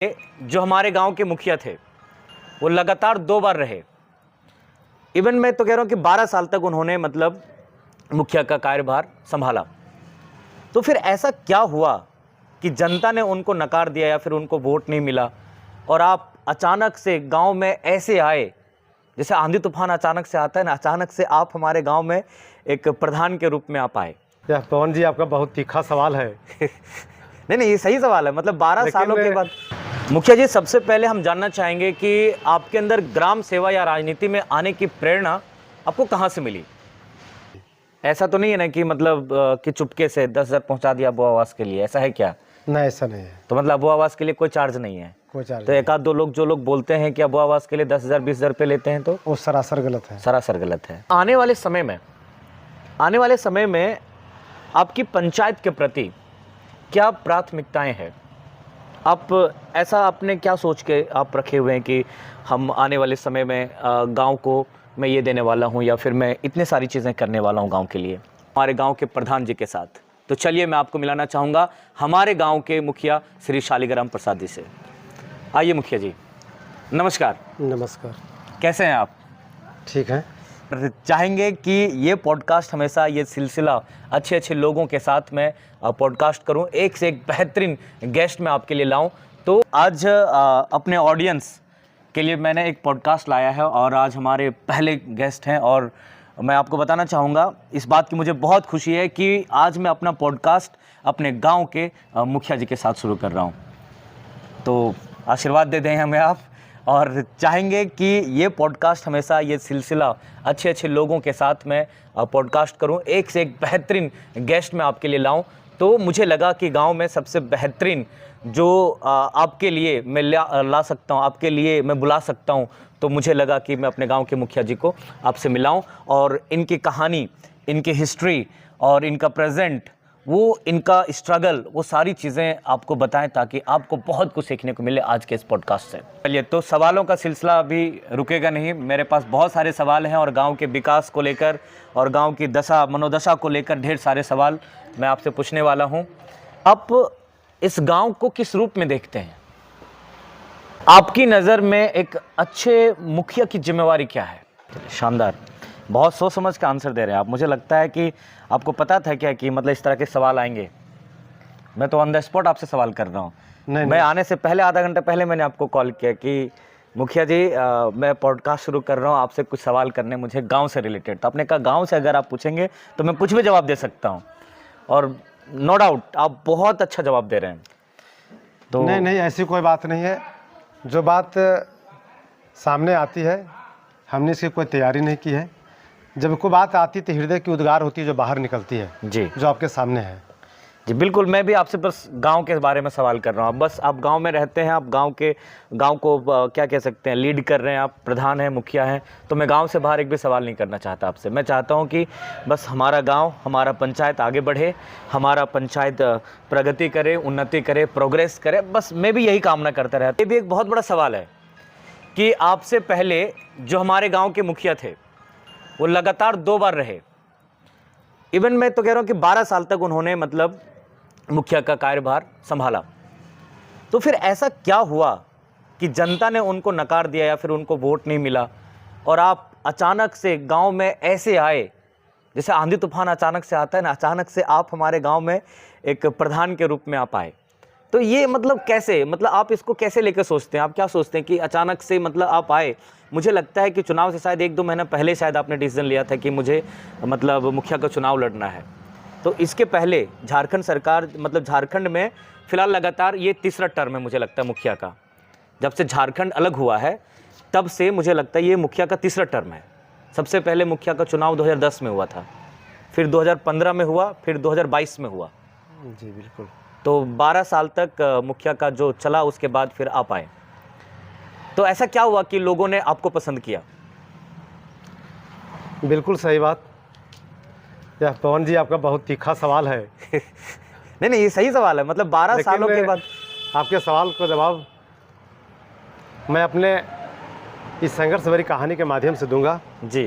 जो हमारे गांव के मुखिया थे वो लगातार 2 बार रहे। इवन मैं तो कह रहा हूं कि 12 साल तक उन्होंने मतलब मुखिया का कार्यभार संभाला। तो फिर ऐसा क्या हुआ कि जनता ने उनको नकार दिया या फिर उनको वोट नहीं मिला और आप अचानक से गांव में ऐसे आए, जैसे आंधी तूफान अचानक से आता है ना, अचानक से आप हमारे गांव में एक प्रधान के रूप में आप आए। यह पवन जी आपका बहुत तीखा सवाल है। नहीं, ये सही सवाल है। मतलब 12 सालों के बाद मुखिया जी, सबसे पहले हम जानना चाहेंगे कि आपके अंदर ग्राम सेवा या राजनीति में आने की प्रेरणा आपको कहाँ से मिली? ऐसा तो नहीं है ना कि मतलब कि चुपके से 10,000 पहुंचा दिया अबू आवास के लिए, ऐसा है क्या? नहीं, ऐसा नहीं है। तो मतलब अबू आवास के लिए कोई चार्ज नहीं है? कोई चार्ज तो एक आध दो लोग जो लोग बोलते हैं कि अबू आवास के लिए 10,000 20,000 रुपये लेते हैं, तो वो सरासर गलत है। सरासर गलत है। आने वाले समय में आपकी पंचायत के प्रति क्या प्राथमिकताएं हैं? आप ऐसा आपने क्या सोच के आप रखे हुए हैं कि हम आने वाले समय में गांव को मैं ये देने वाला हूं या फिर मैं इतने सारी चीज़ें करने वाला हूं गांव के लिए, हमारे गांव के प्रधान जी के साथ? तो चलिए मैं आपको मिलाना चाहूँगा हमारे गांव के मुखिया श्री शालिग्राम प्रसाद जी से। आइए मुखिया जी, नमस्कार। नमस्कार। कैसे हैं आप? ठीक है। चाहेंगे कि ये पॉडकास्ट हमेशा, ये सिलसिला अच्छे लोगों के साथ मैं पॉडकास्ट करूं, एक से एक बेहतरीन गेस्ट मैं आपके लिए लाऊं। तो आज अपने ऑडियंस के लिए मैंने एक पॉडकास्ट लाया है और आज हमारे पहले गेस्ट हैं और मैं आपको बताना चाहूँगा, इस बात की मुझे बहुत खुशी है कि आज मैं अपना पॉडकास्ट अपने गाँव के मुखिया जी के साथ शुरू कर रहा हूँ। तो आशीर्वाद दे दें हमें आप, और चाहेंगे कि ये पॉडकास्ट हमेशा, ये सिलसिला अच्छे लोगों के साथ मैं पॉडकास्ट करूं, एक से एक बेहतरीन गेस्ट मैं आपके लिए लाऊं। तो मुझे लगा कि गांव में सबसे बेहतरीन जो आपके लिए मैं ला सकता हूं, आपके लिए मैं बुला सकता हूं, तो मुझे लगा कि मैं अपने गांव के मुखिया जी को आपसे मिलाऊं और इनकी कहानी, इनकी हिस्ट्री और इनका प्रेजेंट, वो इनका स्ट्रगल, वो सारी चीज़ें आपको बताएं ताकि आपको बहुत कुछ सीखने को मिले आज के इस पॉडकास्ट से। चलिए, तो सवालों का सिलसिला अभी रुकेगा नहीं। मेरे पास बहुत सारे सवाल हैं और गांव के विकास को लेकर और गांव की मनोदशा को लेकर ढेर सारे सवाल मैं आपसे पूछने वाला हूं। आप इस गांव को किस रूप में देखते हैं? आपकी नज़र में एक अच्छे मुखिया की जिम्मेवारी क्या है? शानदार, बहुत सोच समझ के आंसर दे रहे हैं आप। मुझे लगता है कि आपको पता था क्या कि मतलब इस तरह के सवाल आएंगे। मैं तो ऑन द स्पॉट आपसे सवाल कर रहा हूँ। मैं आने से पहले आधा घंटा पहले मैंने आपको कॉल किया कि मुखिया जी मैं पॉडकास्ट शुरू कर रहा हूँ, आपसे कुछ सवाल करने मुझे गांव से रिलेटेड। तो आपने कहा गांव से अगर आप पूछेंगे तो मैं कुछ भी जवाब दे सकता हूँ, और नो डाउट आप बहुत अच्छा जवाब दे रहे हैं। तो नहीं, ऐसी कोई बात नहीं है। जो बात सामने आती है, हमने इसकी कोई तैयारी नहीं की है। जब कोई बात आती तो हृदय की उद्गार होती है जो बाहर निकलती है जी, जो आपके सामने है। जी बिल्कुल। मैं भी आपसे बस गांव के बारे में सवाल कर रहा हूँ। बस आप गांव में रहते हैं, आप गांव को क्या कह सकते हैं, लीड कर रहे हैं, आप प्रधान हैं, मुखिया हैं। तो मैं गांव से बाहर एक भी सवाल नहीं करना चाहता आपसे। मैं चाहता हूँ कि बस हमारा गांव, हमारा पंचायत आगे बढ़े, हमारा पंचायत प्रगति करे, उन्नति करे, प्रोग्रेस करे। बस मैं भी यही कामना करता रहता। ये भी एक बहुत बड़ा सवाल है कि आपसे पहले जो हमारे गाँव के मुखिया थे वो लगातार 2 बार रहे। इवन मैं तो कह रहा हूं कि 12 साल तक उन्होंने मतलब मुखिया का कार्यभार संभाला। तो फिर ऐसा क्या हुआ कि जनता ने उनको नकार दिया या फिर उनको वोट नहीं मिला और आप अचानक से गांव में ऐसे आए, जैसे आंधी तूफान अचानक से आता है ना, अचानक से आप हमारे गांव में एक प्रधान के रूप में आप आए? तो ये मतलब कैसे, मतलब आप इसको कैसे लेकर सोचते हैं? आप क्या सोचते हैं कि अचानक से मतलब आप आए? मुझे लगता है कि चुनाव से शायद 1-2 महीना पहले शायद आपने डिसीजन लिया था कि मुझे मतलब मुखिया का चुनाव लड़ना है। तो इसके पहले झारखंड सरकार, मतलब झारखंड में फिलहाल लगातार ये तीसरा टर्म है मुझे लगता है मुखिया का। जब से झारखंड अलग हुआ है तब से मुझे लगता है ये मुखिया का तीसरा टर्म है। सबसे पहले मुखिया का चुनाव 2010 में हुआ था, फिर 2015 में हुआ, फिर 2022 में हुआ। जी बिल्कुल। तो 12 साल तक मुखिया का जो चला, उसके बाद फिर आप आए। तो ऐसा क्या हुआ कि लोगों ने आपको पसंद किया? बिल्कुल सही बात। यह पवन जी आपका बहुत तीखा सवाल है। नहीं, ये सही सवाल है। मतलब 12 सालों के बाद आपके सवाल को जवाब मैं अपने इस संघर्ष भरी कहानी के माध्यम से दूंगा। जी।